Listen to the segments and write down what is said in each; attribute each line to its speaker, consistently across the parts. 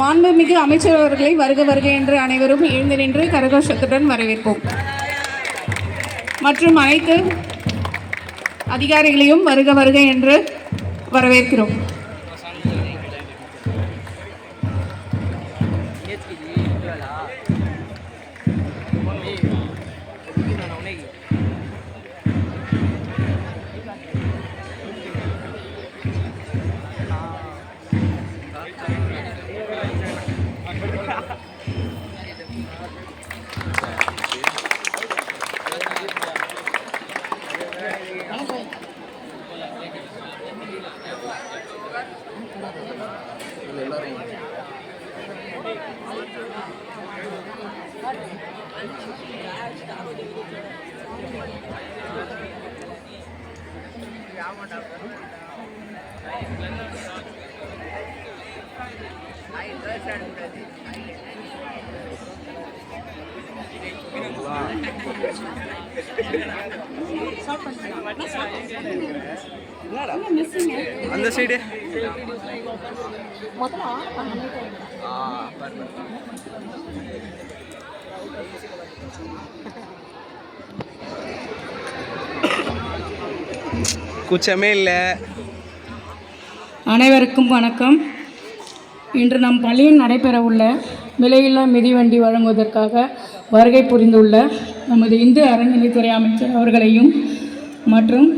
Speaker 1: மாண்புமிகு அமைச்சர் அவர்களை வருக வருக என்று அனைவரும் எழுந்து நின்று கரகோஷத்துடன் வரவேற்போம். மற்றும் அனைத்து அதிகாரிகளையும் வருக வருக என்று வரவேற்கிறோம்.
Speaker 2: அந்த சைடு கூச்சமே இல்லை.
Speaker 3: அனைவருக்கும் வணக்கம். இன்று நம் பள்ளியில் நடைபெறவுள்ள விலையில்லா மிதிவண்டி வழங்குவதற்காக வருகை புரிந்துள்ள நமது இந்து அறநிலைத்துறை அமைச்சர் அவர்களையும் மற்றும்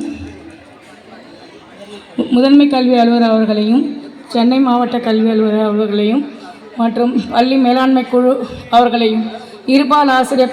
Speaker 3: முதன்மை கல்வி அலுவலர் அவர்களையும் சென்னை மாவட்ட கல்வி அலுவலர் அவர்களையும் மற்றும் பள்ளி மேலாண்மை குழு அவர்களையும் இருபால் ஆசிரியர்